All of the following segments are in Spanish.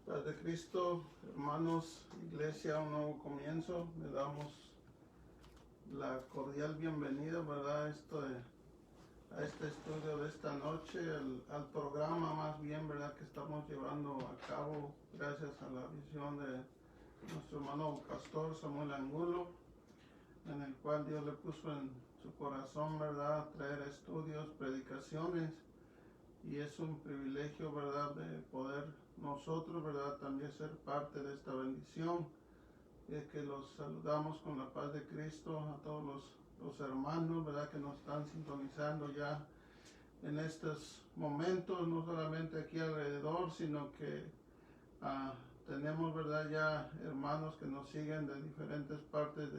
Paz de Cristo, hermanos, iglesia, un nuevo comienzo. Le damos la cordial bienvenida, ¿verdad? A este estudio de esta noche, al programa más bien, ¿verdad? Que estamos llevando a cabo gracias a la visión de nuestro hermano pastor Samuel Angulo, en el cual Dios le puso en su corazón, ¿verdad? Traer estudios, predicaciones. Y es un privilegio, ¿verdad?, de poder nosotros, ¿verdad?, también ser parte de esta bendición. Y es que los saludamos con la paz de Cristo a todos los hermanos, ¿verdad?, que nos están sintonizando ya en estos momentos, no solamente aquí alrededor, sino que tenemos, ¿verdad?, ya hermanos que nos siguen de diferentes partes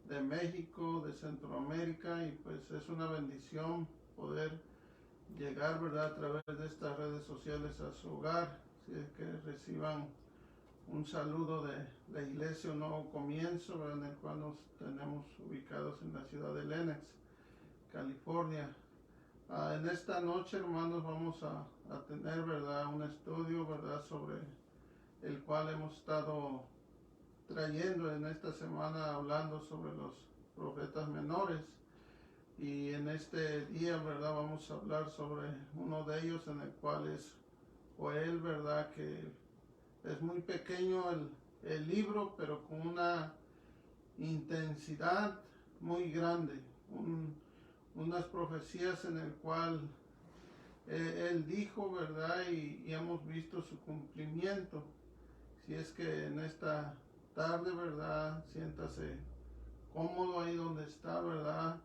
de México, de Centroamérica, y pues es una bendición poder llegar, ¿verdad?, a través de estas redes sociales a su hogar. Si es que reciban un saludo de la iglesia Un Nuevo Comienzo, ¿verdad?, en el cual nos tenemos ubicados en la ciudad de Lenox, California. En esta noche, hermanos, vamos a tener, ¿verdad?, un estudio, ¿verdad?, sobre el cual hemos estado trayendo en esta semana, hablando sobre los profetas menores. Y en este día, ¿verdad?, vamos a hablar sobre uno de ellos, en el cual es Joel, ¿verdad?, que es muy pequeño el libro, pero con una intensidad muy grande, unas profecías en el cual él dijo, ¿verdad?, y hemos visto su cumplimiento. Si es que en esta tarde, ¿verdad?, siéntase cómodo ahí donde está, ¿verdad?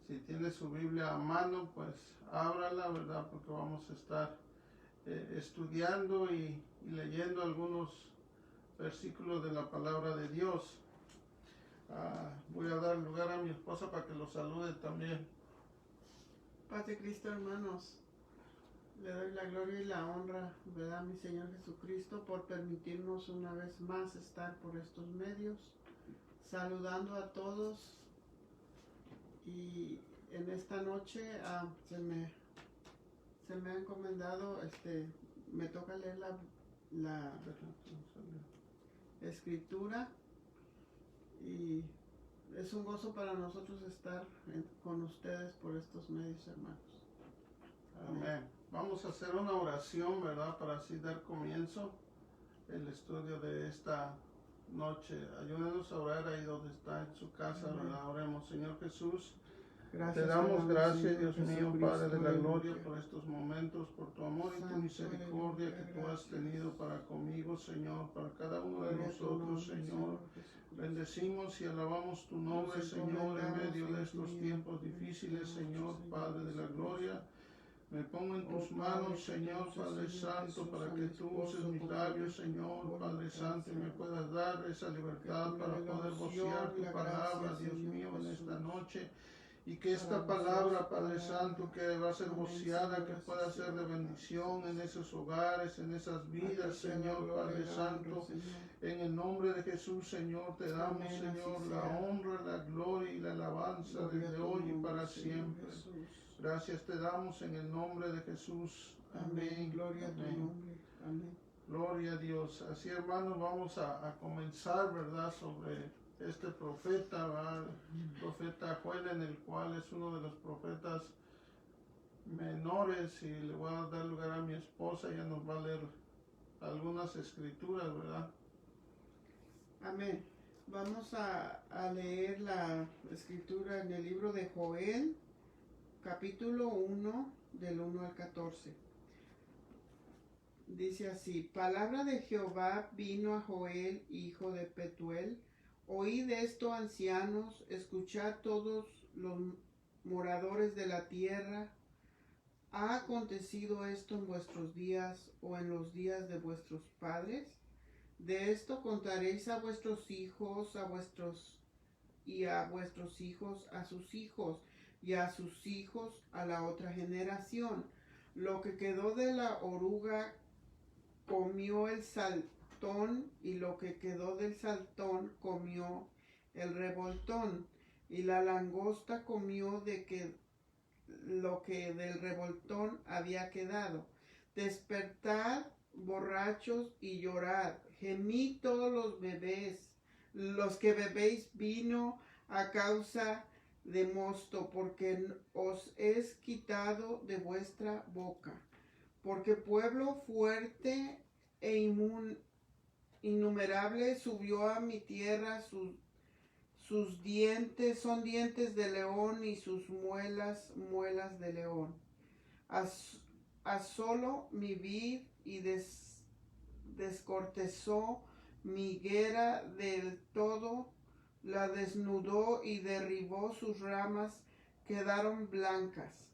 Si tiene su Biblia a mano, pues ábrala, ¿verdad? Porque vamos a estar estudiando y leyendo algunos versículos de la palabra de Dios. Voy a dar lugar a mi esposa para que lo salude también. Paz de Cristo, hermanos. Le doy la gloria y la honra, ¿verdad?, mi Señor Jesucristo, por permitirnos una vez más estar por estos medios, saludando a todos. Y en esta noche se me ha encomendado, me toca leer la escritura, y es un gozo para nosotros estar con ustedes por estos medios, hermanos. Amén. Vamos a hacer una oración, ¿verdad?, para así dar comienzo el estudio de esta noche. Ayúdenos a orar ahí donde está en su casa, ¿verdad? Oremos. Señor Jesús, te damos gracias, Dios mío, Padre de la gloria, por estos momentos, por tu amor y tu misericordia que tú has tenido para conmigo, Señor, para cada uno de nosotros, Señor. Bendecimos y alabamos tu nombre, Señor, en medio de estos tiempos difíciles, Señor, Padre de la gloria. Me pongo en tus manos, Señor, Padre Santo, para que tú uses mis labios, Señor, Padre Santo, y me puedas dar esa libertad para poder vocear tu palabra, Dios mío, en esta noche. Y que esta palabra, Padre Santo, que va a ser voceada, que pueda ser de bendición en esos hogares, en esas vidas, Señor, Padre Santo. En el nombre de Jesús, Señor, te damos, Señor, la honra, la gloria y la alabanza desde hoy y para siempre. Gracias te damos en el nombre de Jesús. Amén. Gloria a tu nombre. Amén. Gloria a Dios. Así, hermanos, vamos a comenzar, ¿verdad?, sobre este profeta, ¿verdad?, profeta Joel, en el cual es uno de los profetas menores, y le voy a dar lugar a mi esposa. Ella nos va a leer algunas escrituras, ¿verdad? Amén. Vamos a leer la escritura en el libro de Joel, capítulo 1, del 1 al 14. Dice así: palabra de Jehová vino a Joel, hijo de Petuel. Oíd esto, ancianos, escuchad todos los moradores de la tierra. ¿Ha acontecido esto en vuestros días o en los días de vuestros padres? De esto contaréis a vuestros hijos, a vuestros hijos, a sus hijos, y a sus hijos a la otra generación. Lo que quedó de la oruga comió el saltón, y lo que quedó del saltón comió el revoltón, y la langosta comió lo que del revoltón había quedado. Despertad, borrachos y llorad. Gemid todos los bebés, los que bebéis vino a causa de mosto, porque os es quitado de vuestra boca. Porque pueblo fuerte e innumerable subió a mi tierra, sus dientes son dientes de león y sus muelas, muelas de león. Asoló mi vid y descortezó mi higuera del todo, la desnudó y derribó sus ramas, quedaron blancas.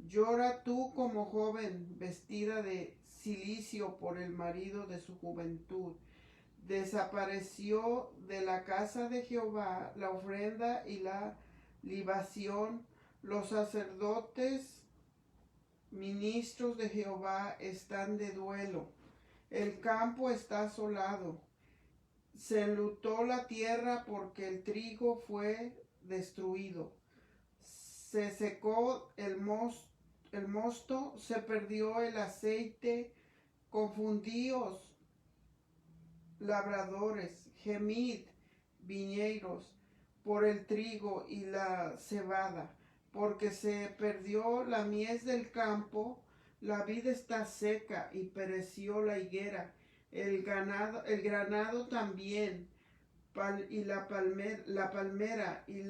Llora tú como joven, vestida de cilicio por el marido de su juventud. Desapareció de la casa de Jehová la ofrenda y la libación. Los sacerdotes, ministros de Jehová, están de duelo. El campo está asolado. Se enlutó la tierra porque el trigo fue destruido. Se secó el mosto, se perdió el aceite. Confundíos, labradores, gemid, viñeros, por el trigo y la cebada, porque se perdió la mies del campo, la vid está seca y pereció la higuera, el granado también, y la palmera y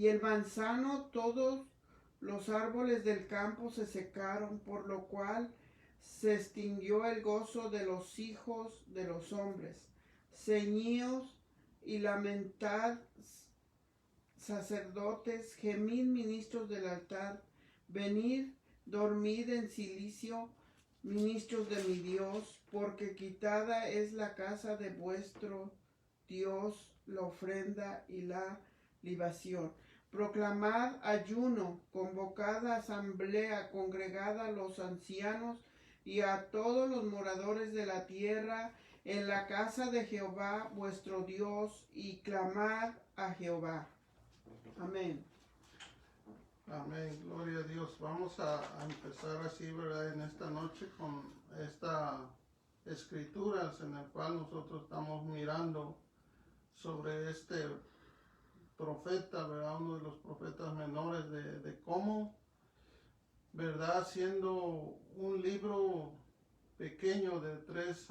el manzano, todos los árboles del campo se secaron, por lo cual se extinguió el gozo de los hijos de los hombres. Ceñíos y lamentad, sacerdotes, gemid, ministros del altar, venid, dormid en cilicio, ministros de mi Dios, porque quitada es la casa de vuestro Dios, la ofrenda y la libación. Proclamad ayuno, convocada asamblea, congregada a los ancianos y a todos los moradores de la tierra en la casa de Jehová vuestro Dios, y clamad a Jehová. Amén. Amén, gloria a Dios. Vamos a empezar así, ¿verdad? En esta noche con estas escrituras en el cual nosotros estamos mirando sobre este profeta, ¿verdad? Uno de los profetas menores de cómo, ¿verdad? Siendo un libro pequeño de tres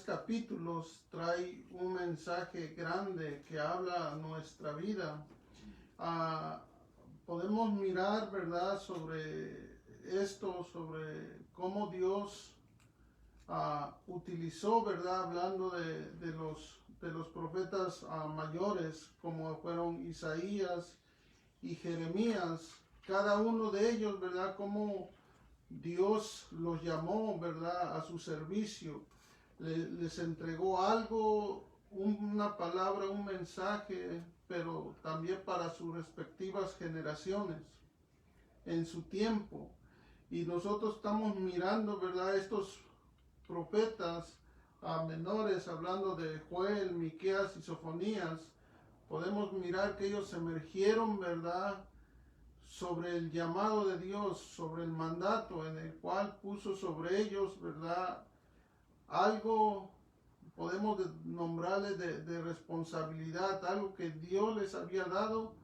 capítulos, trae un mensaje grande que habla nuestra vida. Podemos mirar, ¿verdad?, sobre esto, sobre cómo Dios utilizó, ¿verdad?, hablando de los profetas mayores, como fueron Isaías y Jeremías, cada uno de ellos, ¿verdad?, cómo Dios los llamó, ¿verdad?, a su servicio. Les entregó algo, una palabra, un mensaje, pero también para sus respectivas generaciones en su tiempo. Y nosotros estamos mirando, ¿verdad?, estos profetas menores, hablando de Joel, Miqueas y Sofonías. Podemos mirar que ellos se emergieron, ¿verdad?, sobre el llamado de Dios, sobre el mandato en el cual puso sobre ellos, ¿verdad?, algo, podemos nombrarles de responsabilidad, algo que Dios les había dado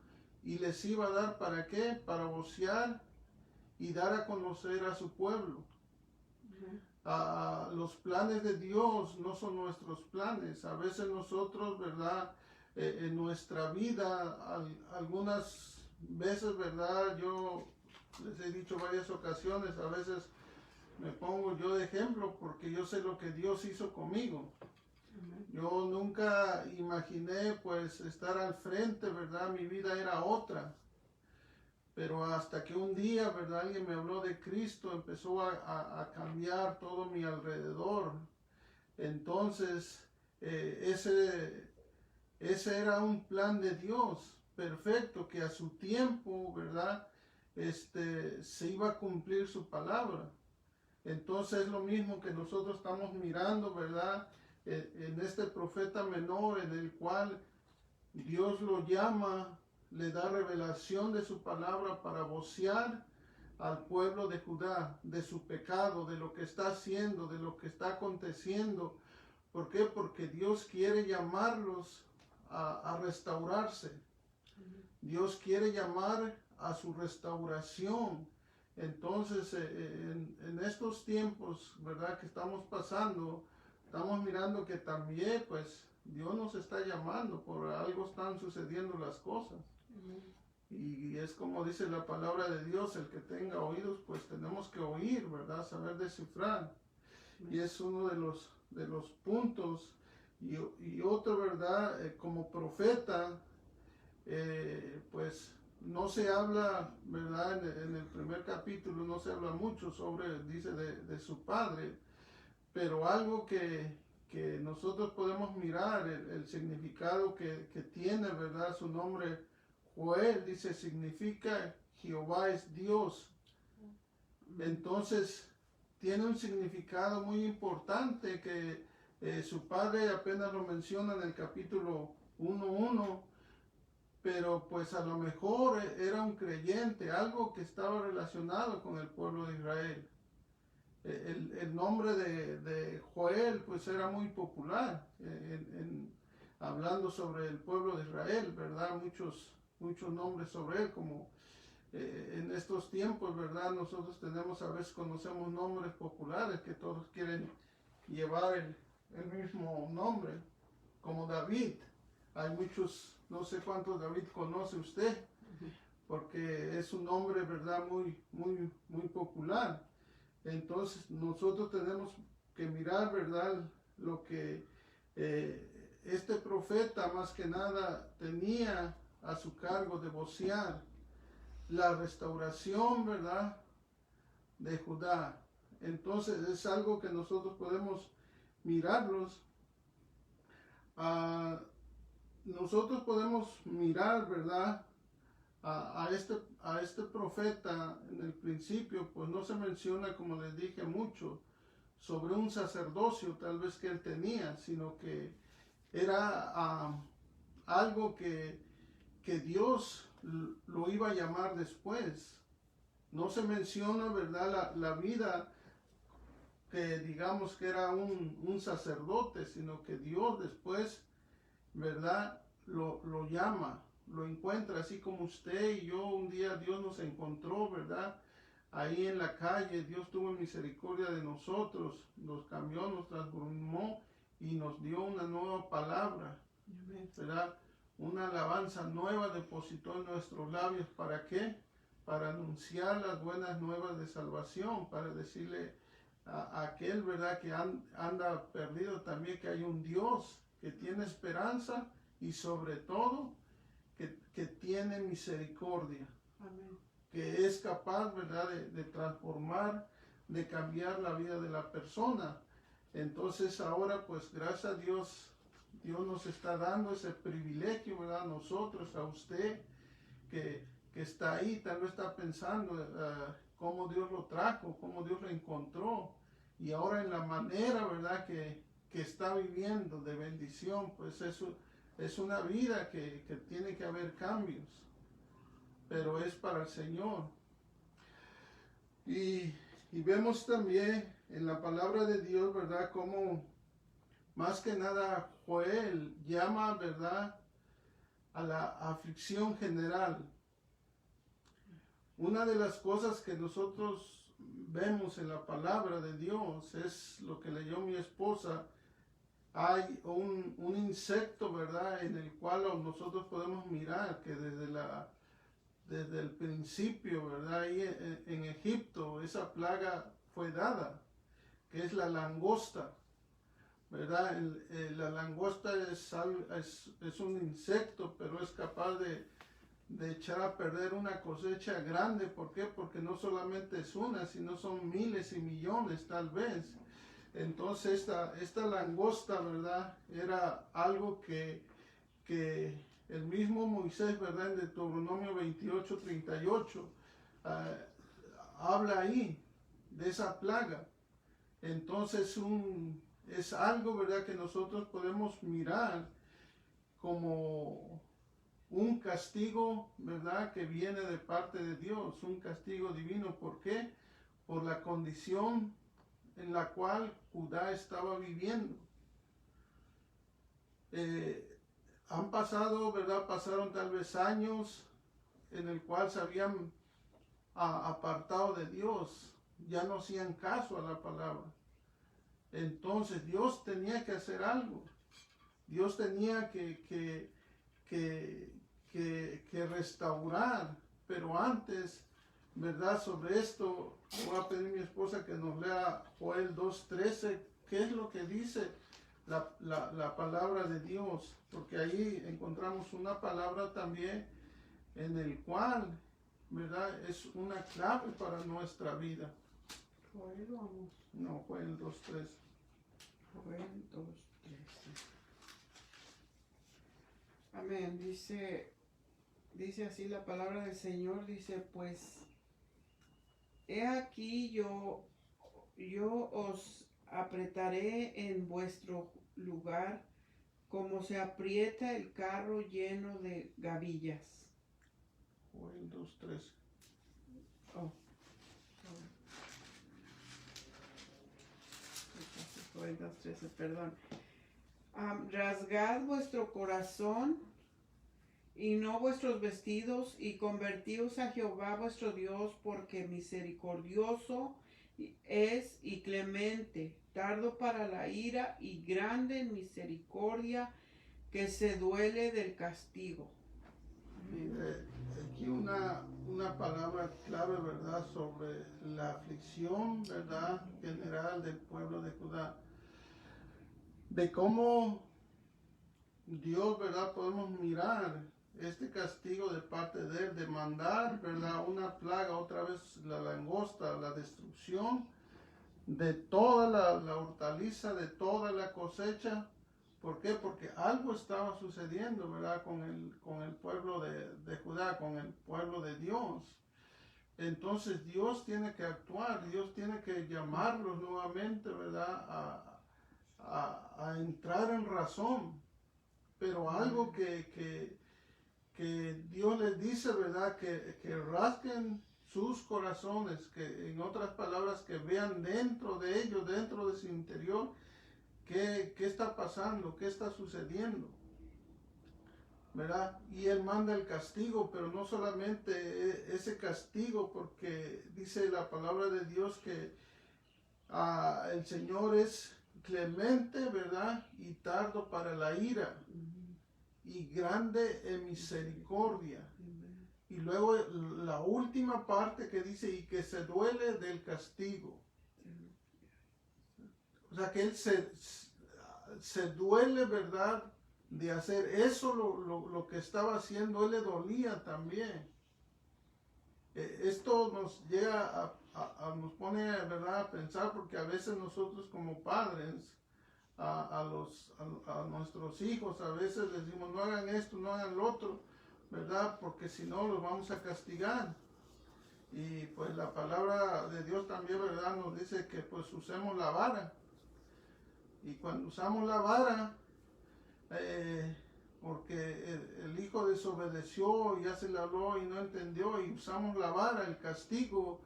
y les iba a dar, ¿para qué? Para vocear y dar a conocer a su pueblo. Los planes de Dios no son nuestros planes. A veces nosotros, ¿verdad?, en nuestra vida, algunas veces, ¿verdad?, yo les he dicho varias ocasiones, a veces me pongo yo de ejemplo porque yo sé lo que Dios hizo conmigo. Yo nunca imaginé pues estar al frente, ¿verdad? Mi vida era otra. Pero hasta que un día, ¿verdad?, alguien me habló de Cristo, empezó a cambiar todo mi alrededor. Entonces, ese era un plan de Dios perfecto, que a su tiempo, ¿verdad?, se iba a cumplir su palabra. Entonces es lo mismo que nosotros estamos mirando, ¿verdad?, en este profeta menor, en el cual Dios lo llama, le da revelación de su palabra para vocear al pueblo de Judá de su pecado, de lo que está haciendo, de lo que está aconteciendo. ¿Por qué? Porque Dios quiere llamarlos a restaurarse. Dios quiere llamar a su restauración. Entonces, en estos tiempos, ¿verdad?, que estamos pasando, estamos mirando que también, pues, Dios nos está llamando, por algo están sucediendo las cosas. Y es como dice la palabra de Dios, el que tenga oídos, pues tenemos que oír, ¿verdad?, saber descifrar. Y es uno de los puntos. Y otro, ¿verdad?, como profeta, pues no se habla, ¿verdad?, en el primer capítulo no se habla mucho sobre, dice, de su padre, pero algo que nosotros podemos mirar, el significado que tiene, ¿verdad?, su nombre Joel, dice, significa Jehová es Dios. Entonces, tiene un significado muy importante que su padre apenas lo menciona en el capítulo 1:1, pero pues a lo mejor era un creyente, algo que estaba relacionado con el pueblo de Israel. El nombre de Joel pues era muy popular, hablando sobre el pueblo de Israel, ¿verdad? Muchos nombres sobre él, como en estos tiempos, ¿verdad? Nosotros tenemos, a veces conocemos nombres populares que todos quieren llevar el mismo nombre, como David. Hay muchos, no sé cuántos David conoce usted, porque es un nombre, ¿verdad?, muy popular. Entonces nosotros tenemos que mirar, ¿verdad?, lo que este profeta más que nada tenía a su cargo de vocear la restauración, ¿verdad?, de Judá. Entonces es algo que nosotros podemos mirarlos. Nosotros podemos mirar, ¿verdad?, a este profeta. En el principio, pues no se menciona, como les dije, mucho sobre un sacerdocio tal vez que él tenía, sino que era algo que Dios lo iba a llamar después. No se menciona, ¿verdad?, la vida que digamos que era un sacerdote, sino que Dios después, ¿verdad?, lo llama, lo encuentra, así como usted y yo un día Dios nos encontró, ¿verdad?, ahí en la calle. Dios tuvo misericordia de nosotros, nos cambió, nos transformó y nos dio una nueva palabra, ¿verdad? Una alabanza nueva depositó en nuestros labios. ¿Para qué? Para anunciar las buenas nuevas de salvación, para decirle a aquel, ¿verdad?, que anda perdido también, que hay un Dios que tiene esperanza y sobre todo que tiene misericordia. Amén. Que es capaz, ¿verdad?, de transformar, de cambiar la vida de la persona. Entonces ahora, pues gracias a Dios, Dios nos está dando ese privilegio, ¿verdad?, a nosotros, a usted, que está ahí, tal vez está pensando cómo Dios lo trajo, cómo Dios lo encontró, y ahora en la manera, ¿verdad?, que está viviendo de bendición. Pues eso es una vida que tiene que haber cambios, pero es para el Señor. Y vemos también en la palabra de Dios, ¿verdad?, como más que nada Joel llama, ¿verdad?, a la aflicción general. Una de las cosas que nosotros vemos en la palabra de Dios es lo que leyó mi esposa. Hay un insecto, ¿verdad?, en el cual nosotros podemos mirar que desde el principio, ¿verdad?, ahí en Egipto, esa plaga fue dada, que es la langosta, ¿verdad? La langosta es un insecto, pero es capaz de echar a perder una cosecha grande. ¿Por qué? Porque no solamente es una, sino son miles y millones tal vez. Entonces esta langosta, ¿verdad?, era algo que el mismo Moisés, ¿verdad?, en Deuteronomio 28:38, habla ahí de esa plaga. Entonces es algo, ¿verdad?, que nosotros podemos mirar como un castigo, ¿verdad?, que viene de parte de Dios, un castigo divino. ¿Por qué? Por la condición en la cual Judá estaba viviendo. Han pasado, ¿verdad? Pasaron tal vez años en el cual se habían apartado de Dios, ya no hacían caso a la palabra. Entonces Dios tenía que hacer algo. Dios tenía que restaurar. Pero antes, ¿verdad? Sobre esto voy a pedir a mi esposa que nos lea Joel 2:13. ¿Qué es lo que dice la palabra de Dios? Porque ahí encontramos una palabra también en el cual, ¿verdad?, es una clave para nuestra vida. Joel, vamos. No, Joel 2:13. Joel 2:13. Amén. Dice así la palabra del Señor, dice, pues, he aquí yo os apretaré en vuestro lugar, como se aprieta el carro lleno de gavillas. Joel 2:13. Oh. Joel 2:13, perdón. Rasgad vuestro corazón y no vuestros vestidos, y convertíos a Jehová vuestro Dios, porque misericordioso es y clemente, tardo para la ira y grande en misericordia, que se duele del castigo. Aquí una palabra clave, ¿verdad?, sobre la aflicción, ¿verdad?, general del pueblo de Judá. De cómo Dios, ¿verdad?, podemos mirar este castigo de parte de Él, de mandar, ¿verdad?, una plaga, otra vez la langosta, la destrucción de toda la hortaliza, de toda la cosecha. ¿Por qué? Porque algo estaba sucediendo, ¿verdad?, con el pueblo de Judá, con el pueblo de Dios. Entonces Dios tiene que actuar, Dios tiene que llamarlos nuevamente, ¿verdad?, a entrar en razón. Pero algo que Dios les dice, ¿verdad?, que rasquen sus corazones, que en otras palabras, que vean dentro de ellos, dentro de su interior, qué está pasando, qué está sucediendo, ¿verdad? Y Él manda el castigo, pero no solamente ese castigo, porque dice la palabra de Dios que el Señor es clemente, ¿verdad?, y tardo para la ira, y grande en misericordia. Y luego la última parte que dice, y que se duele del castigo. O sea, que Él se duele, ¿verdad?, de hacer eso, lo que estaba haciendo. Él le dolía también. Esto nos llega nos pone, ¿verdad?, a pensar, porque a veces nosotros como padres, a nuestros hijos, a veces les decimos, no hagan esto, no hagan lo otro, ¿verdad?, porque si no los vamos a castigar. Y pues la palabra de Dios también, ¿verdad?, nos dice que pues usemos la vara. Y cuando usamos la vara, porque el hijo desobedeció, ya se le habló y no entendió, y usamos la vara, el castigo,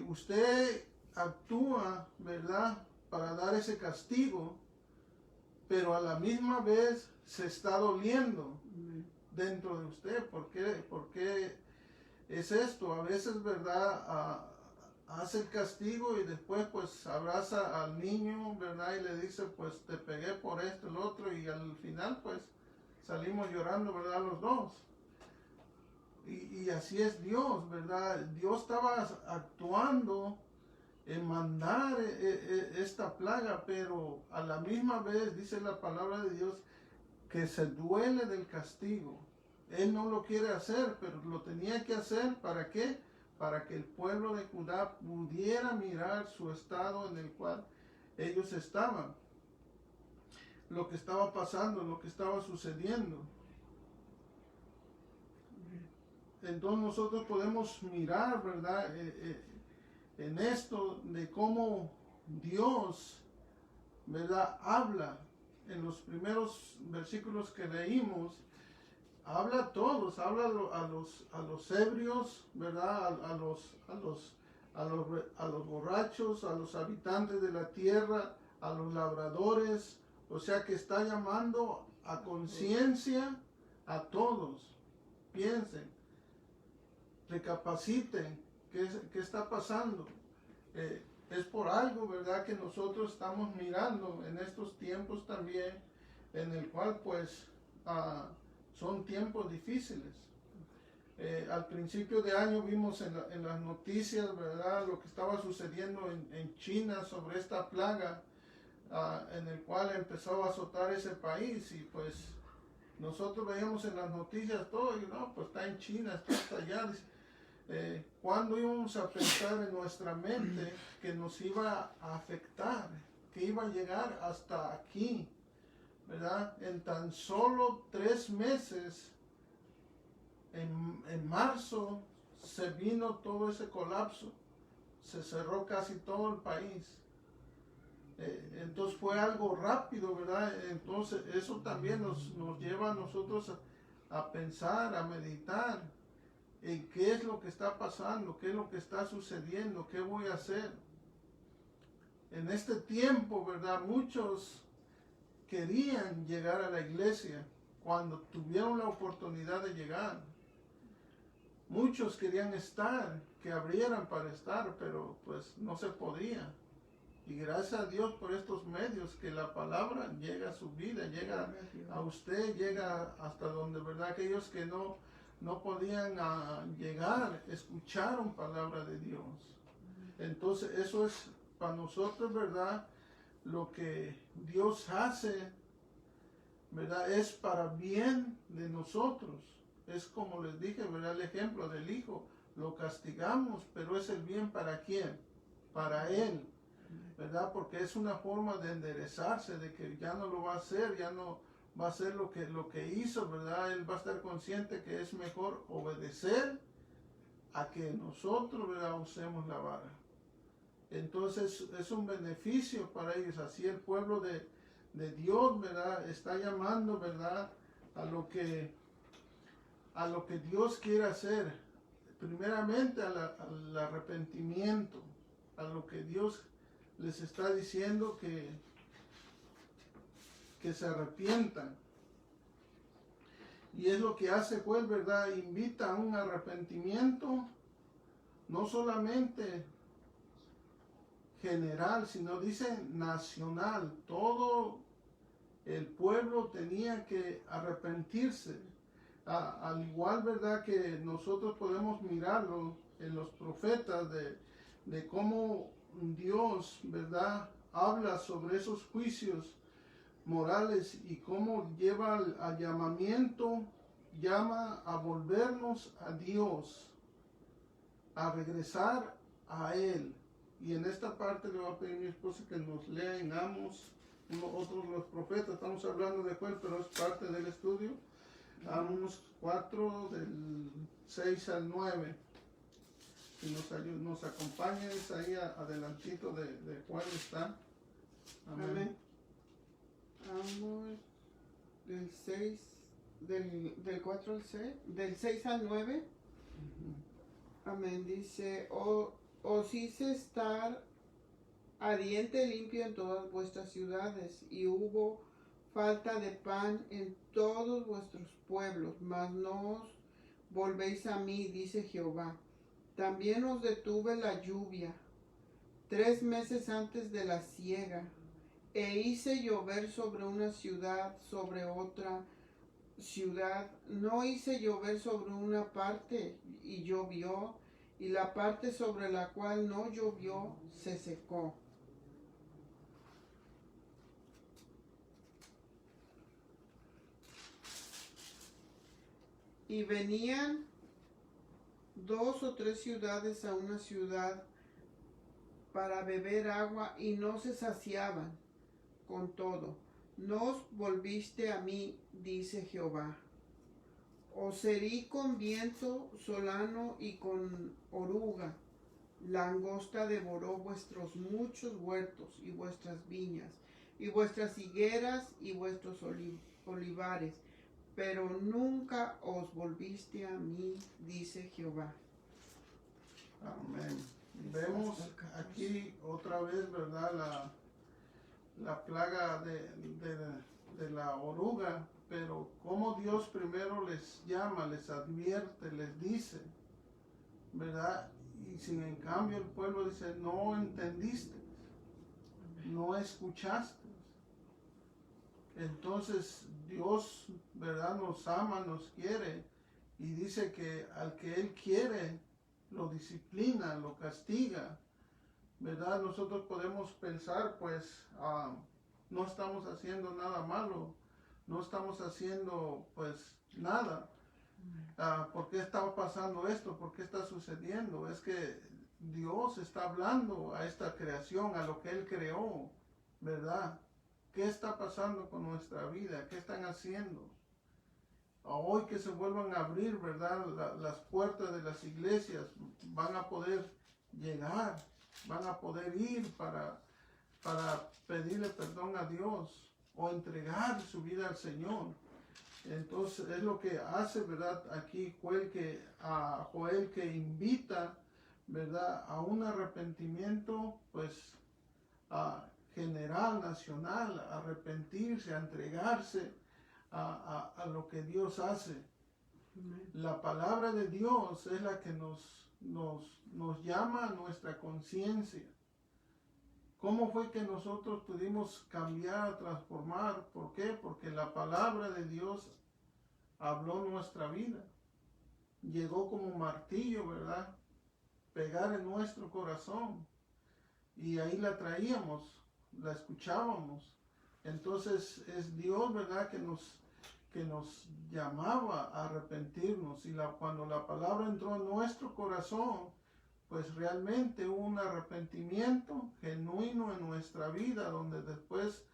usted actúa, ¿verdad?, para dar ese castigo, pero a la misma vez se está doliendo dentro de usted. ¿Por qué es esto? A veces, ¿verdad?, hace el castigo y después pues abraza al niño, ¿verdad?, y le dice, pues te pegué por esto, el otro, y al final pues salimos llorando, ¿verdad?, los dos. Y así es Dios, ¿verdad? Dios estaba actuando en mandar esta plaga, pero a la misma vez dice la palabra de Dios que se duele del castigo. Él no lo quiere hacer, pero lo tenía que hacer. ¿Para qué? Para que el pueblo de Judá pudiera mirar su estado en el cual ellos estaban, lo que estaba pasando, lo que estaba sucediendo. Entonces nosotros podemos mirar, ¿verdad?, en esto de cómo Dios, ¿verdad?, habla en los primeros versículos que leímos. habla a todos, habla a los ebrios, ¿verdad? A los borrachos, a los habitantes de la tierra, a los labradores, o sea que está llamando a conciencia a todos. Piensen, recapaciten, ¿qué está pasando? Es por algo, ¿verdad? Que nosotros estamos mirando en estos tiempos también, en el cual pues son tiempos difíciles. Al principio de año vimos en las noticias, ¿verdad?, lo que estaba sucediendo en China sobre esta plaga, en el cual empezó a azotar ese país, y pues nosotros veíamos en las noticias todo, y no, pues está en China, está hasta allá. ¿Cuándo íbamos a pensar en nuestra mente que nos iba a afectar, que iba a llegar hasta aquí, ¿verdad? En tan solo 3 meses, en marzo, se vino todo ese colapso, se cerró casi todo el país. Entonces fue algo rápido, ¿verdad? Entonces eso también nos lleva a nosotros a pensar, a meditar en qué es lo que está pasando, qué es lo que está sucediendo, qué voy a hacer. En este tiempo, ¿verdad? Muchos querían llegar a la iglesia cuando tuvieron la oportunidad de llegar. Muchos querían estar, que abrieran para estar, pero pues no se podía. Y gracias a Dios por estos medios, que la palabra llega a su vida, llega a usted, llega hasta donde, ¿verdad? Aquellos que no podían llegar, escucharon palabra de Dios. Entonces eso es para nosotros, ¿verdad? Lo que Dios hace, ¿verdad? Es para bien de nosotros. Es como les dije, ¿verdad? El ejemplo del hijo. Lo castigamos, pero es el bien ¿para quién? Para él, ¿verdad? Porque es una forma de enderezarse, de que ya no lo va a hacer, ya no va a hacer lo que hizo, ¿verdad? Él va a estar consciente que es mejor obedecer a que nosotros, ¿verdad?, usemos la vara. Entonces es un beneficio para ellos. Así el pueblo de Dios, ¿verdad?, está llamando, ¿verdad?, a lo que Dios quiere hacer. Primeramente al arrepentimiento, a lo que Dios les está diciendo que se arrepientan. Y es lo que hace, pues, ¿verdad? Invita a un arrepentimiento, no solamente general, sino dice nacional. Todo el pueblo tenía que arrepentirse. Al igual, ¿verdad?, que nosotros podemos mirarlo en los profetas de cómo Dios, ¿verdad?, habla sobre esos juicios morales y cómo lleva al llamamiento, llama a volvernos a Dios, a regresar a Él. Y en esta parte le voy a pedir a mi esposa que nos lea en Amos, otros los profetas. Estamos hablando de Joel, pero es parte del estudio. Amos 4, del 6 al 9. Si nos acompañes ahí adelantito de cuál está. Amén. Amos del 6, del 4 al 6, del 6 al 9. Amén. Dice, os hice estar ardiente limpio en todas vuestras ciudades, y hubo falta de pan en todos vuestros pueblos, mas no os volvéis a mí, dice Jehová. También os detuve la lluvia 3 meses antes de la siega, e hice llover sobre una ciudad, sobre otra ciudad. No hice llover sobre una parte y llovió, y la parte sobre la cual no llovió se secó. Y venían 2 o 3 ciudades a una ciudad para beber agua, y no se saciaban. Con todo, no os volviste a mí, dice Jehová. Os herí con viento solano y con oruga. La angosta devoró vuestros muchos huertos y vuestras viñas, y vuestras higueras y vuestros olivares. pero nunca os volviste a mí, dice Jehová. Amén. Vemos aquí otra vez, ¿verdad? La plaga de la oruga, pero como Dios primero les llama, les advierte, les dice, ¿verdad? Y sin en cambio el pueblo dice, no entendiste, no escuchaste. Entonces Dios, ¿verdad? Nos ama, nos quiere y dice que al que Él quiere, lo disciplina, lo castiga, ¿verdad? Nosotros podemos pensar, pues, no estamos haciendo nada malo, no estamos haciendo, pues, nada. ¿Por qué está pasando esto? ¿Por qué está sucediendo? Es que Dios está hablando a esta creación, a lo que Él creó, ¿verdad? ¿Qué está pasando con nuestra vida? ¿Qué están haciendo? Hoy que se vuelvan a abrir, ¿verdad? Las puertas de las iglesias, van a poder llegar, van a poder ir para pedirle perdón a Dios o entregar su vida al Señor. Entonces es lo que hace, ¿verdad? Aquí Joel que invita, ¿verdad? A un arrepentimiento, pues, general, nacional, a arrepentirse, a entregarse a lo que Dios hace. La palabra de Dios es la que nos llama a nuestra conciencia. ¿Cómo fue que nosotros pudimos cambiar, transformar? ¿Por qué? Porque la palabra de Dios habló nuestra vida. Llegó como martillo, ¿verdad? Pegar en nuestro corazón. Y ahí la traíamos, la escuchábamos. Entonces es Dios, ¿verdad? Que nos llamaba a arrepentirnos. Y cuando la palabra entró en nuestro corazón, pues realmente hubo un arrepentimiento genuino en nuestra vida, donde después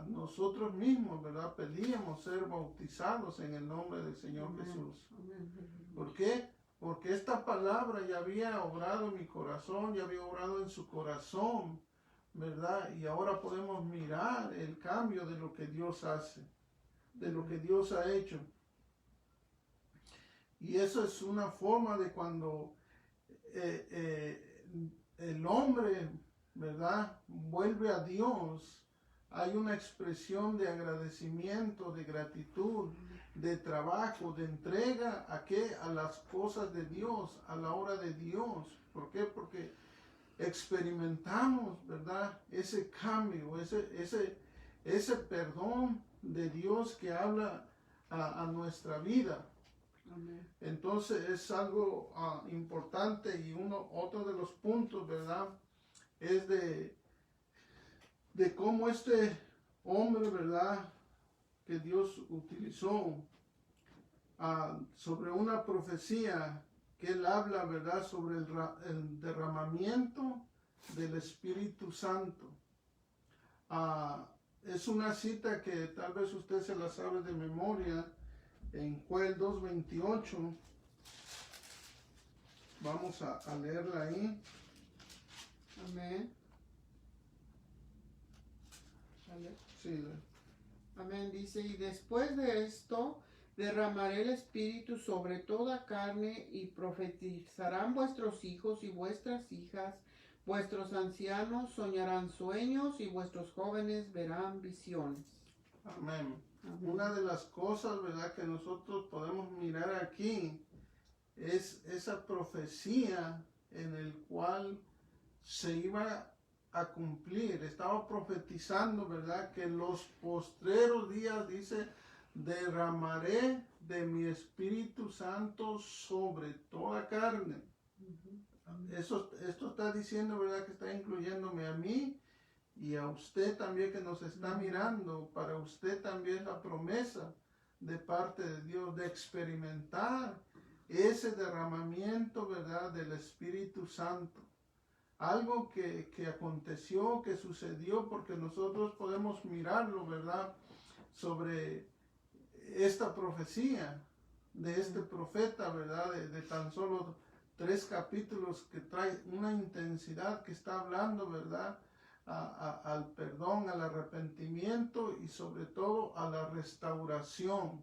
nosotros mismos, ¿verdad? Pedíamos ser bautizados en el nombre del Señor Amén. Jesús. Amén. ¿Por qué? Porque esta palabra ya había obrado en mi corazón, ya había obrado en su corazón, ¿verdad? Y ahora podemos mirar el cambio de lo que Dios hace, de lo que Dios ha hecho. Y eso es una forma de cuando el hombre, ¿verdad?, vuelve a Dios, hay una expresión de agradecimiento, de gratitud, de trabajo, de entrega ¿a qué? A las cosas de Dios, a la obra de Dios. ¿Por qué? Porque experimentamos, ¿verdad?, ese cambio, ese perdón de Dios que habla a nuestra vida. Amén. Entonces es algo importante y otro de los puntos, ¿verdad?, es de cómo este hombre, ¿verdad?, que Dios utilizó sobre una profecía que él habla, ¿verdad?, sobre el derramamiento del Espíritu Santo. Es una cita que tal vez usted se la sabe de memoria, en Joel 2:28. Vamos a leerla ahí. Amén. ¿Sale? Sí. Amén. Dice, y después de esto derramaré el Espíritu sobre toda carne y profetizarán vuestros hijos y vuestras hijas, vuestros ancianos soñarán sueños y vuestros jóvenes verán visiones. Amén. Amén. Una de las cosas, ¿verdad?, que nosotros podemos mirar aquí es esa profecía en el cual se iba a cumplir. Estaba profetizando, ¿verdad?, que en los postreros días, dice, derramaré de mi Espíritu Santo sobre toda carne. Esto está diciendo, ¿verdad?, que está incluyéndome a mí y a usted también que nos está mirando. Para usted también la promesa de parte de Dios de experimentar ese derramamiento, ¿verdad?, del Espíritu Santo. Algo que aconteció, que sucedió, porque nosotros podemos mirarlo, ¿verdad?, sobre esta profecía de este profeta, ¿verdad?, de tan solo 3 capítulos, que trae una intensidad, que está hablando, ¿verdad?, al perdón, al arrepentimiento y sobre todo a la restauración.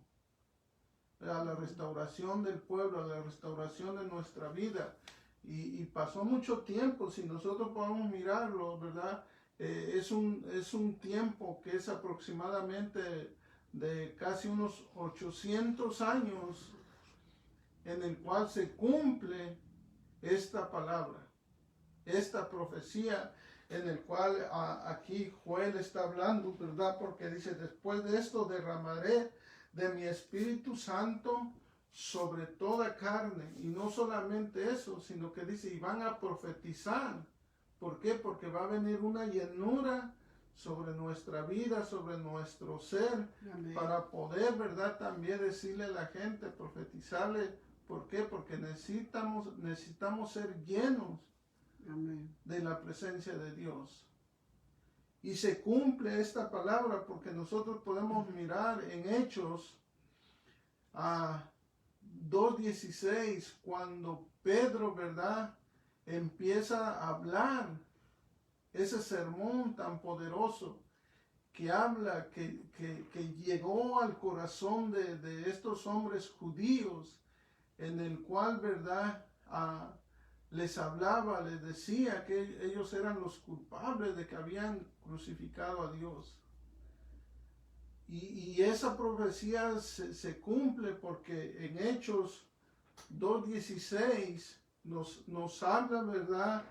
a la restauración del pueblo, a la restauración de nuestra vida. Y pasó mucho tiempo, si nosotros podemos mirarlo, ¿verdad? Es un tiempo que es aproximadamente de casi unos 800 años en el cual se cumple esta palabra, esta profecía en el cual aquí Joel está hablando, ¿verdad? Porque dice, después de esto derramaré de mi Espíritu Santo sobre toda carne. Y no solamente eso, sino que dice, y van a profetizar. ¿Por qué? Porque va a venir una llenura sobre nuestra vida, sobre nuestro ser, Amén. para poder, ¿verdad? También decirle a la gente, profetizarle. ¿Por qué? Porque necesitamos ser llenos Amén. de la presencia de Dios. Y se cumple esta palabra porque nosotros podemos mirar en Hechos a 2:16, cuando Pedro, ¿verdad?, empieza a hablar ese sermón tan poderoso que habla, que llegó al corazón de estos hombres judíos, en el cual, ¿verdad?, les hablaba, les decía que ellos eran los culpables de que habían crucificado a Dios. Y esa profecía se cumple porque en Hechos 2:16 nos habla, ¿verdad?,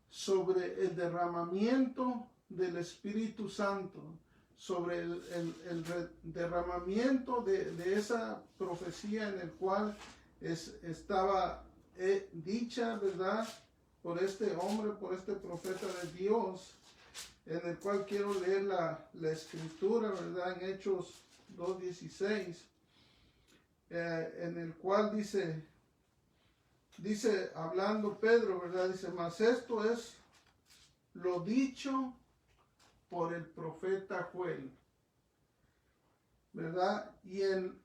sobre el derramamiento del Espíritu Santo, sobre el derramamiento de esa profecía en el cual estaba dicha, ¿verdad?, por este hombre, por este profeta de Dios, en el cual quiero leer la escritura, ¿verdad?, en Hechos 2:16, en el cual dice, hablando Pedro, ¿verdad?, dice, mas esto es lo dicho por el profeta Joel, ¿verdad? Y en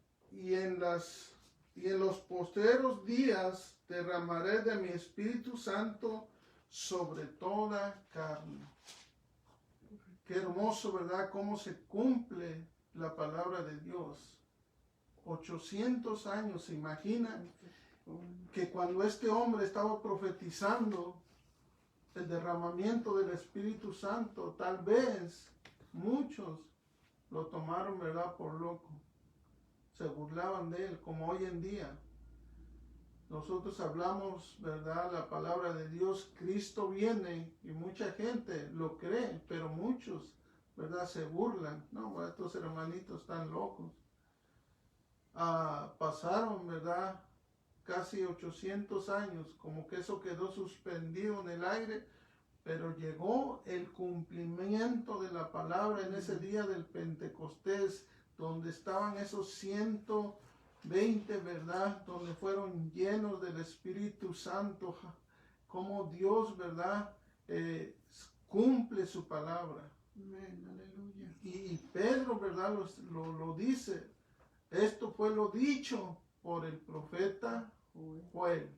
los postreros días derramaré de mi Espíritu Santo sobre toda carne. Qué hermoso, ¿verdad?, cómo se cumple la palabra de Dios. 800 años, ¿se imaginan? Que cuando este hombre estaba profetizando el derramamiento del Espíritu Santo, tal vez muchos lo tomaron, ¿verdad?, por loco. Se burlaban de él, como hoy en día. Nosotros hablamos, ¿verdad?, la palabra de Dios, Cristo viene, y mucha gente lo cree, pero muchos, ¿verdad?, se burlan. No, estos hermanitos están locos. Pasaron, ¿verdad?, casi 800 años, como que eso quedó suspendido en el aire, pero llegó el cumplimiento de la palabra en ese día del Pentecostés, donde estaban esos 120, ¿verdad?, donde fueron llenos del Espíritu Santo, como Dios, ¿verdad?, cumple su palabra. Amén, aleluya. Y Pedro, ¿verdad?, lo dice, esto fue lo dicho por el profeta Joel.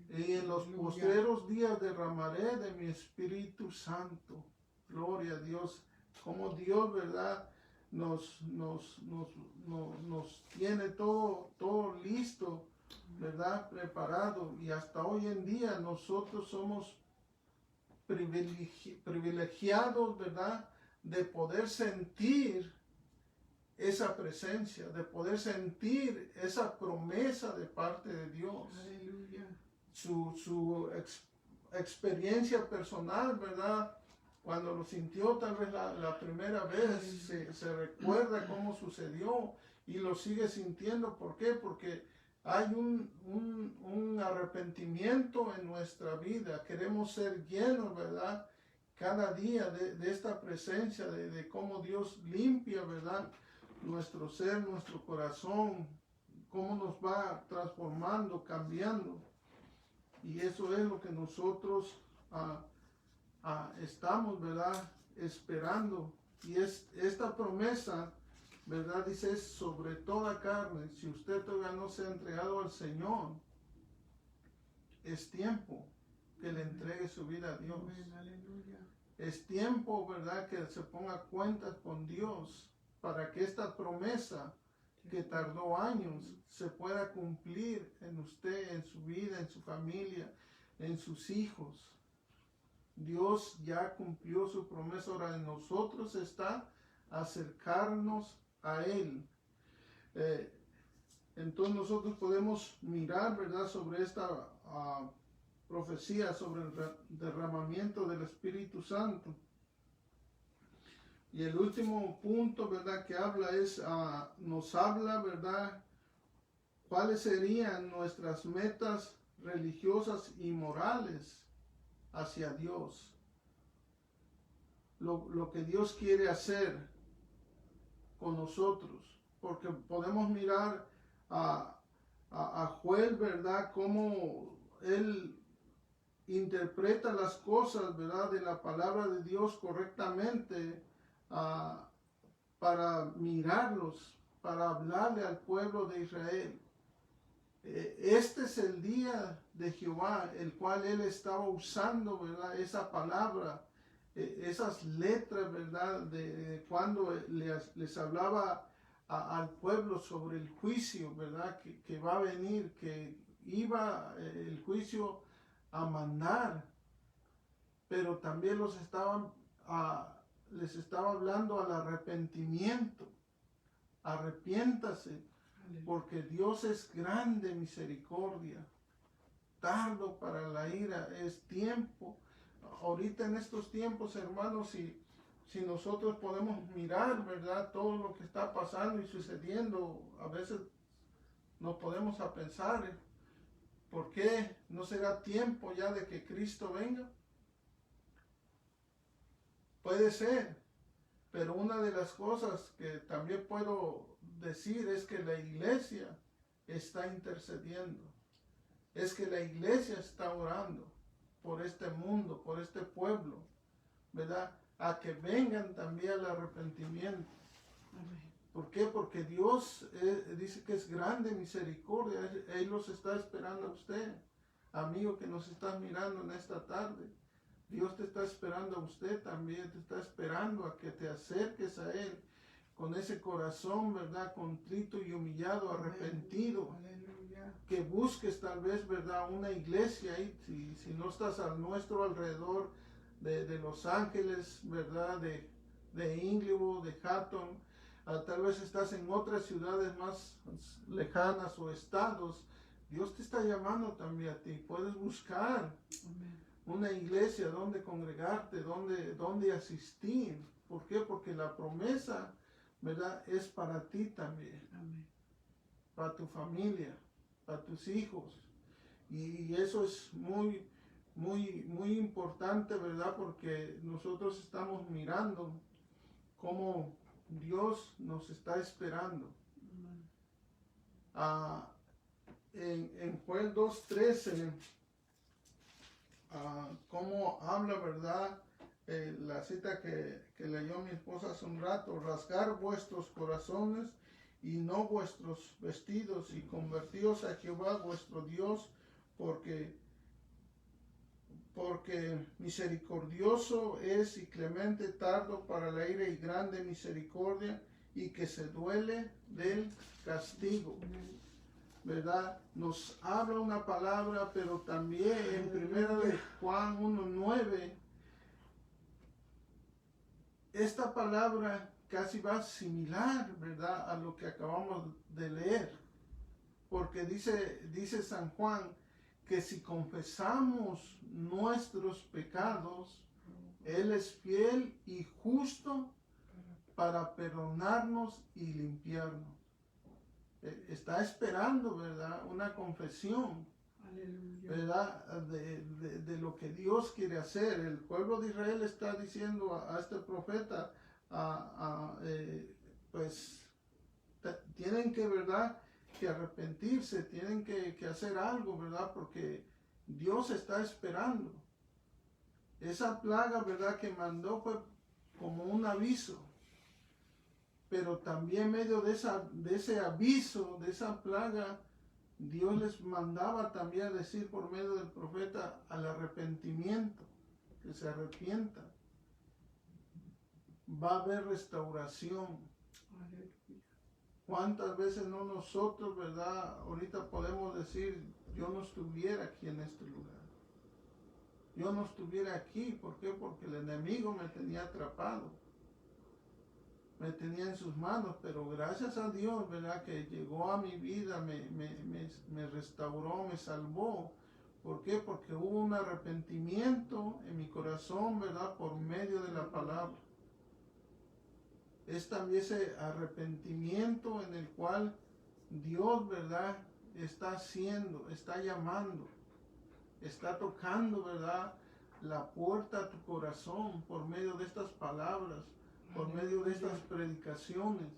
Y en los postreros días derramaré de mi Espíritu Santo. Gloria a Dios. Como Dios, ¿verdad?, nos tiene todo listo, ¿verdad?, preparado. Y hasta hoy en día nosotros somos privilegiados, ¿verdad?, de poder sentir esa presencia, de poder sentir esa promesa de parte de Dios. Aleluya. Su experiencia personal, ¿verdad? Cuando lo sintió tal vez la primera vez, se recuerda cómo sucedió y lo sigue sintiendo. ¿Por qué? Porque hay un arrepentimiento en nuestra vida. Queremos ser llenos, ¿verdad?, cada día de esta presencia, de cómo Dios limpia, ¿verdad?, nuestro ser, nuestro corazón, cómo nos va transformando, cambiando. Y eso es lo que nosotros estamos, ¿verdad?, esperando. Y esta promesa, ¿verdad?, dice, es sobre toda carne. Si usted todavía no se ha entregado al Señor, es tiempo que le entregue su vida a Dios. Amén, aleluya. Es tiempo, ¿verdad?, que se ponga cuentas con Dios, para que esta promesa que tardó años, se pueda cumplir en usted, en su vida, en su familia, en sus hijos. Dios ya cumplió su promesa, ahora en nosotros está acercarnos a Él. Entonces nosotros podemos mirar, ¿verdad?, sobre esta profecía, sobre el derramamiento del Espíritu Santo. Y el último punto, ¿verdad?, que habla es, nos habla, ¿verdad?, cuáles serían nuestras metas religiosas y morales hacia Dios. Lo que Dios quiere hacer con nosotros. Porque podemos mirar a Joel, ¿verdad?, cómo él interpreta las cosas, ¿verdad?, de la palabra de Dios correctamente, para mirarlos, para hablarle al pueblo de Israel. Este es el día de Jehová, el cual él estaba usando, ¿verdad?, esa palabra, esas letras, ¿verdad?, de cuando les hablaba al pueblo sobre el juicio, ¿verdad?, que va a venir, que iba el juicio a mandar, pero también les estaba hablando al arrepentimiento. Arrepiéntase, porque Dios es grande misericordia, tardo para la ira, es tiempo. Ahorita en estos tiempos, hermanos, si nosotros podemos mirar, ¿verdad?, todo lo que está pasando y sucediendo, a veces nos podemos a pensar, ¿por qué no será tiempo ya de que Cristo venga? Puede ser, pero una de las cosas que también puedo decir es que la iglesia está intercediendo, es que la iglesia está orando por este mundo, por este pueblo, ¿verdad?, a que vengan también al arrepentimiento. ¿Por qué? Porque Dios dice que es grande misericordia. Él los está esperando a usted, amigo que nos está mirando en esta tarde. Dios te está esperando a usted también, te está esperando a que te acerques a Él con ese corazón, ¿verdad?, contrito y humillado, arrepentido. Aleluya. Que busques tal vez, ¿verdad?, una iglesia ahí, si no estás a nuestro alrededor de Los Ángeles, ¿verdad?, de Inglewood, de Hatton, tal vez estás en otras ciudades más lejanas o estados. Dios te está llamando también a ti. Puedes buscar una iglesia donde congregarte, donde asistir. ¿Por qué? Porque la promesa, ¿verdad?, es para ti también. Amén. Para tu familia, para tus hijos. Y eso es muy, muy, muy importante, ¿verdad? Porque nosotros estamos mirando cómo Dios nos está esperando. En Joel 2:13, cómo habla, ¿verdad? La cita que leyó mi esposa hace un rato: rasgar vuestros corazones y no vuestros vestidos, y convertíos a Jehová vuestro Dios, porque misericordioso es y clemente, tardo para la ira y grande misericordia, y que se duele del castigo. ¿Verdad? Nos habla una palabra, pero también en 1 Juan 1:9, esta palabra casi va similar, ¿verdad?, a lo que acabamos de leer, porque dice San Juan que si confesamos nuestros pecados, Él es fiel y justo para perdonarnos y limpiarnos. Está esperando, ¿verdad?, una confesión. Aleluya. ¿Verdad?, de lo que Dios quiere hacer. El pueblo de Israel está diciendo a este profeta, pues tienen que, ¿verdad?, que arrepentirse, tienen que hacer algo, ¿verdad?, porque Dios está esperando. Esa plaga, ¿verdad?, que mandó fue como un aviso, pero también en medio de ese aviso, de esa plaga, Dios les mandaba también a decir por medio del profeta al arrepentimiento, que se arrepientan. Va a haber restauración. Aleluya. ¿Cuántas veces no nosotros, verdad? Ahorita podemos decir, yo no estuviera aquí en este lugar. Yo no estuviera aquí, ¿por qué? Porque el enemigo me tenía atrapado. Me tenía en sus manos, pero gracias a Dios, ¿verdad? Que llegó a mi vida, me restauró, me salvó. ¿Por qué? Porque hubo un arrepentimiento en mi corazón, ¿verdad? Por medio de la palabra. Es también ese arrepentimiento en el cual Dios, ¿verdad? Está haciendo, está llamando, está tocando, ¿verdad? La puerta a tu corazón por medio de estas palabras, por medio de estas predicaciones.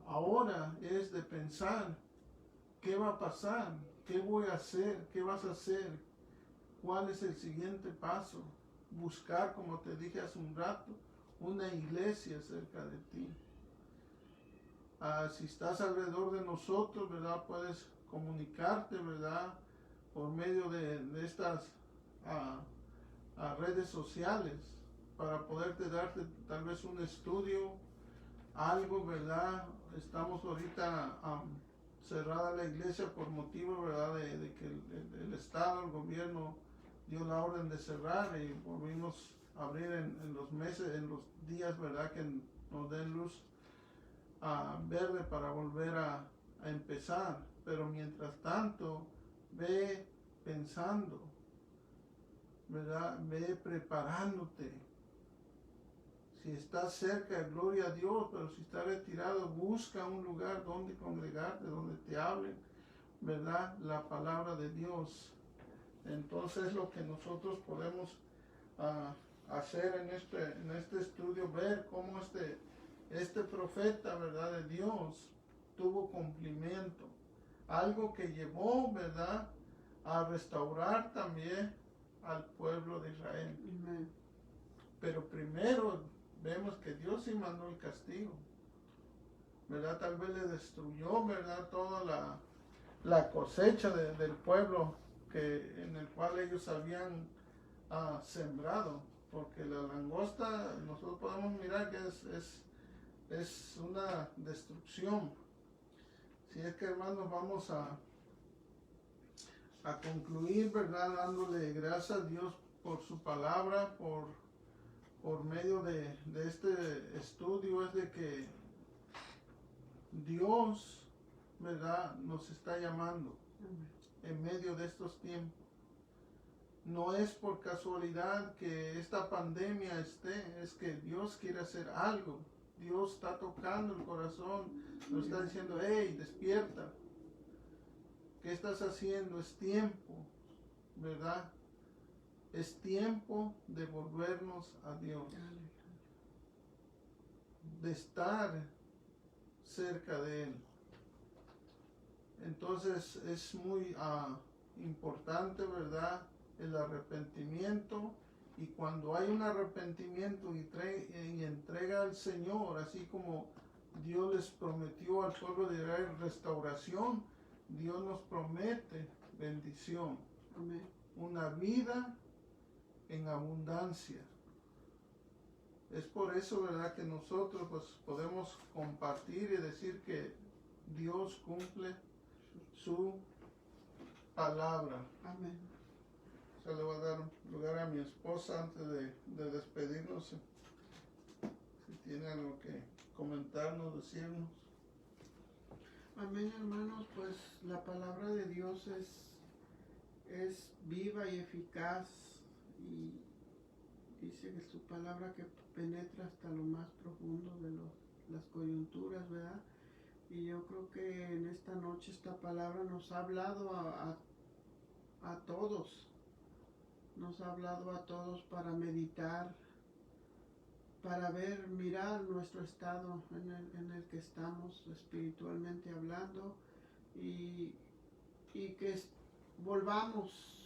Ahora es de pensar, ¿qué va a pasar? ¿Qué voy a hacer? ¿Qué vas a hacer? ¿Cuál es el siguiente paso? Buscar, como te dije hace un rato, una iglesia cerca de ti. Si estás alrededor de nosotros, ¿verdad? Puedes comunicarte, ¿verdad? Por medio de estas redes sociales para poderte darte tal vez un estudio, algo, ¿verdad? Estamos ahorita cerrada la iglesia por motivo, ¿verdad? De que el Estado, el gobierno dio la orden de cerrar y volvimos a abrir en los meses, en los días, ¿verdad? Que nos den luz verde para volver a empezar. Pero mientras tanto, ve pensando, ¿verdad? Ve preparándote. Si estás cerca, gloria a Dios, pero si estás retirado, busca un lugar donde congregarte, donde te hablen, ¿verdad? La palabra de Dios. Entonces lo que nosotros podemos hacer en este estudio, ver cómo este profeta, ¿verdad? De Dios tuvo cumplimiento. Algo que llevó, ¿verdad? A restaurar también al pueblo de Israel. Amén. Pero primero vemos que Dios sí mandó el castigo, ¿verdad? Tal vez le destruyó, ¿verdad? Toda la cosecha del pueblo en el cual ellos habían sembrado, porque la langosta nosotros podemos mirar que es una destrucción. Si es que, hermanos, vamos a concluir, ¿verdad? Dándole gracias a Dios por su palabra, por medio de este estudio, es de que Dios, ¿verdad? Nos está llamando en medio de estos tiempos. No es por casualidad que esta pandemia es que Dios quiere hacer algo. Dios está tocando el corazón, nos está diciendo, hey, despierta. ¿Qué estás haciendo? Es tiempo, ¿verdad? Es tiempo de volvernos a Dios, de estar cerca de Él. Entonces es muy importante, ¿verdad? El arrepentimiento, y cuando hay un arrepentimiento y entrega al Señor, así como Dios les prometió al pueblo de Israel restauración, Dios nos promete bendición. Amén. Una vida en abundancia. Es por eso, ¿verdad?, que nosotros pues podemos compartir y decir que Dios cumple su palabra. Amén. Se le va a dar lugar a mi esposa antes de despedirnos. Si tiene algo que comentarnos, decirnos. Amén, hermanos, pues la palabra de Dios es viva y eficaz, y dice que su palabra que penetra hasta lo más profundo de las coyunturas, ¿verdad? Y yo creo que en esta noche esta palabra nos ha hablado a todos, nos ha hablado a todos para meditar, para mirar nuestro estado en el que estamos espiritualmente hablando, y que volvamos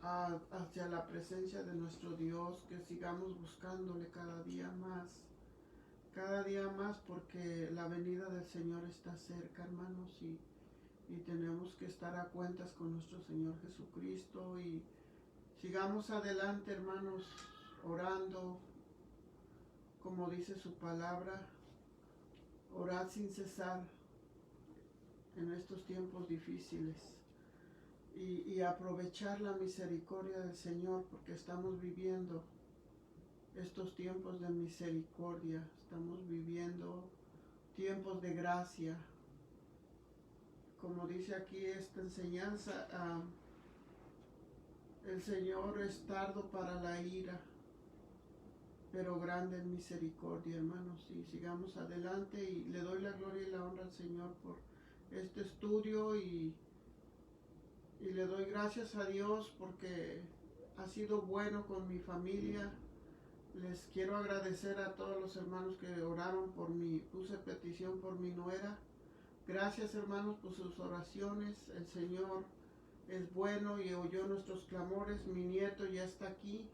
hacia la presencia de nuestro Dios, que sigamos buscándole cada día más, porque la venida del Señor está cerca, hermanos, y tenemos que estar a cuentas con nuestro Señor Jesucristo, y sigamos adelante, hermanos, orando, como dice su palabra, Orad sin cesar en estos tiempos difíciles y aprovechar la misericordia del Señor, porque estamos viviendo estos tiempos de misericordia, estamos viviendo tiempos de gracia. Como dice aquí esta enseñanza, el Señor es tardo para la ira, pero grande en misericordia, hermanos, y sigamos adelante, y le doy la gloria y la honra al Señor por este estudio, y le doy gracias a Dios porque ha sido bueno con mi familia. Les quiero agradecer a todos los hermanos que oraron por mí. Puse petición por mi nuera. Gracias, hermanos, por sus oraciones. El Señor es bueno y oyó nuestros clamores. Mi nieto ya está aquí.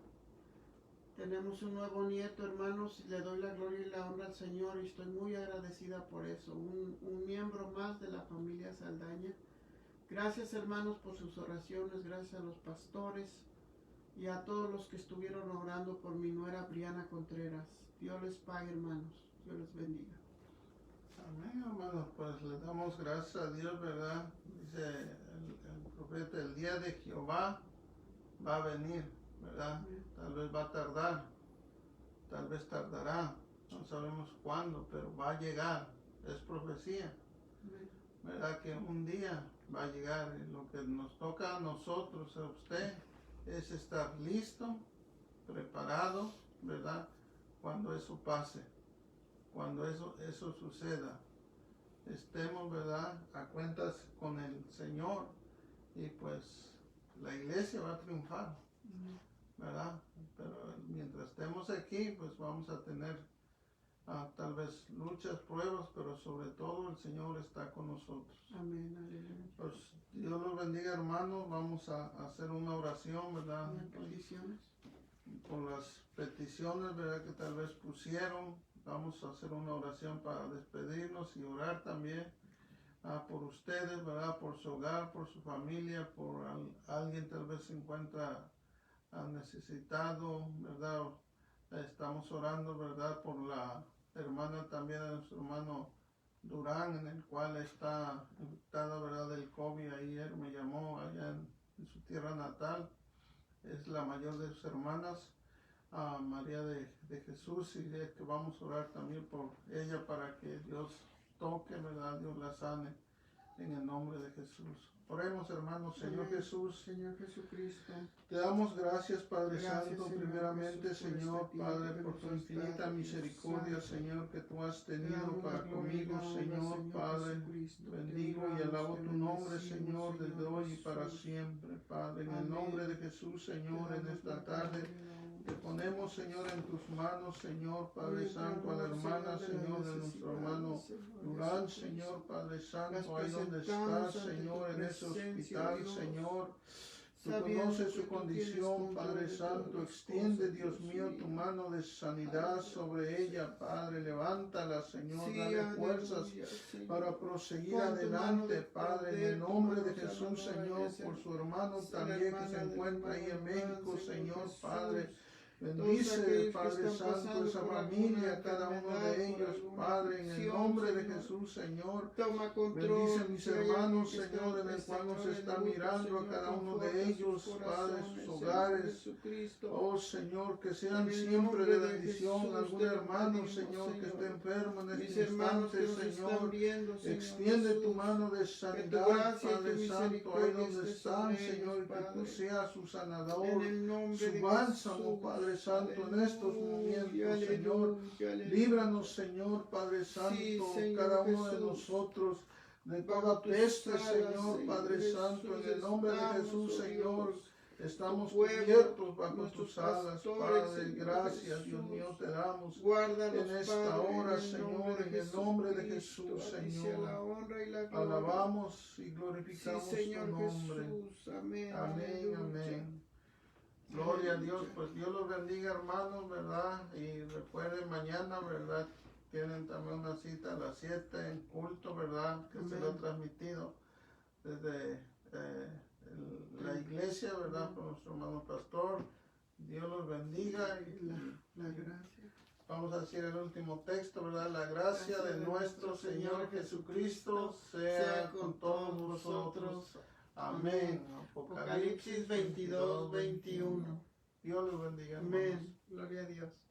Tenemos un nuevo nieto, hermanos. Le doy la gloria y la honra al Señor y estoy muy agradecida por eso. Un miembro más de la familia Saldaña. Gracias, hermanos, por sus oraciones. Gracias a los pastores y a todos los que estuvieron orando por mi nuera Briana Contreras. Dios les pague, hermanos. Dios les bendiga. Amén, hermanos, pues le damos gracias a Dios, ¿verdad? Dice el profeta, el día de Jehová va a venir, ¿verdad? Amén. Tal vez va a tardar, tal vez tardará, no sabemos cuándo, pero va a llegar, es profecía, Amén. ¿verdad? Que un día va a llegar, y lo que nos toca a nosotros, a usted, es estar listo, preparado, ¿verdad? Cuando eso pase, cuando eso suceda, estemos, ¿verdad? A cuentas con el Señor, y pues la iglesia va a triunfar, ¿verdad? Pero mientras estemos aquí, pues vamos a tener tal vez luchas, pruebas, pero sobre todo el Señor está con nosotros. Amén, aleluya. Pues Dios los bendiga, hermanos. Vamos a hacer una oración, ¿verdad? ¿Hay peticiones? Por las peticiones, ¿verdad? Que tal vez pusieron. Vamos a hacer una oración para despedirnos y orar también por ustedes, ¿verdad? Por su hogar, por su familia, por alguien tal vez se encuentra necesitado, ¿verdad? Estamos orando, ¿verdad? Por la hermana también de nuestro hermano Durán, en el cual está infectada, ¿verdad? Del COVID. Ayer me llamó allá en su tierra natal. Es la mayor de sus hermanas, María de Jesús, y es que vamos a orar también por ella para que Dios toque, ¿verdad? Dios la sane en el nombre de Jesús. Oremos, hermanos. Señor Jesús, Señor Jesucristo, te damos gracias, Padre gracias, Santo, Señor primeramente, Jesús, por Señor, este tiempo Padre, que por nos tu has infinita dado, misericordia, Dios Santo. Señor, que tú has Te tenido damos para la gloria y conmigo, la honra, Señor, Padre. Jesucristo. Te Bendigo y honramos, alabo te tu nombre, bendecimos, Señor, desde Señor hoy y para Jesús. siempre, Padre. En el Amén. nombre de Jesús, Señor, Te en damos esta la tarde gloria y la honra, te ponemos, Señor, en tus manos, Señor, Padre Hoy Santo, a la entramos, hermana, de Señor, las de nuestro necesidades, hermano Señor Durán, Jesucristo. Señor, Padre Las Santo, ahí donde presentamos está, ante Señor, tu en ese presencia, hospital, Dios, Señor. Tú sabiendo conoces que su tú tienes condición, control Padre de todas Santo. las Extiende, cosas, Dios mío, tu mío. mano de sanidad Aleluya. sobre ella, Padre. Levántala, Señor, Sí, dale fuerzas aleluya, Señor. para proseguir Pon tu mano adelante, de Padre, en poder, el tu nombre de mano Jesús, sanadora, Señor, esa- por su hermano la también que hermana se del encuentra ahí en hermano México, Durán, Señor, Jesús. Padre. Todos Bendice, aquellos que Padre están Santo, pasando esa por familia, alguna cada uno enfermedad, de por ellos, alguna Padre, en el aflicción, nombre de Señor. Jesús, Señor. Toma control. Bendice mis si hay hermanos, alguien que está, Señor, en el cual nos Señor, en está luto, mirando a Señor, cada uno conforta de sus ellos, Padre, corazones, sus Señor hogares. Jesucristo. Oh Señor, que sean En el siempre nombre de de bendición. Jesús Algún te lo hermano, pedimos, Señor, que Señor. esté enfermo en Mis este hermanos que instante, nos están Señor. viendo, Señor Extiende tu Jesús, mano de que tu sanidad, gracia y tu Padre Santo, ahí misericordia donde esté están, sobre Señor, y ellos, que tú Padre. seas su En sanador, el nombre su de bálsamo, Jesús. Padre Santo, en estos momentos, Aleluya, Señor. aleluya, aleluya. Líbranos, Señor, Padre Santo, Sí, Señor cada uno de Jesús. nosotros, de Bajo toda tus peste, alas, Señor, Padre Jesús, Santo, en el nombre de estamos, Jesús, oh Señor. Dios. Estamos Tu pueblo, cubiertos bajo nuestros tus alas, pastores, Padre. Señor Gracias, Dios Jesús. mío, te damos Guárdalos, en esta Padre, hora, en el Señor, nombre en el nombre de Jesucristo. Jesús, A ti sea Señor. la honra y la gloria. Alabamos y Sí, glorificamos Señor tu nombre. Jesús. Amén. Amén, Aleluya. amén. Gloria a Dios, Aleluya. pues Dios los bendiga, hermanos, ¿verdad? Y recuerden mañana, ¿verdad? Tienen también una cita a las 7 en culto, ¿verdad? Que se lo ha Amén. transmitido desde la iglesia, ¿verdad? Por nuestro hermano pastor. Dios los bendiga y La gracia. Vamos a decir el último texto, ¿verdad? La gracia de nuestro Señor Jesucristo sea con todos vosotros. Amén. Apocalipsis 22, 21. Dios los bendiga. Hermanos. Amén. Gloria a Dios.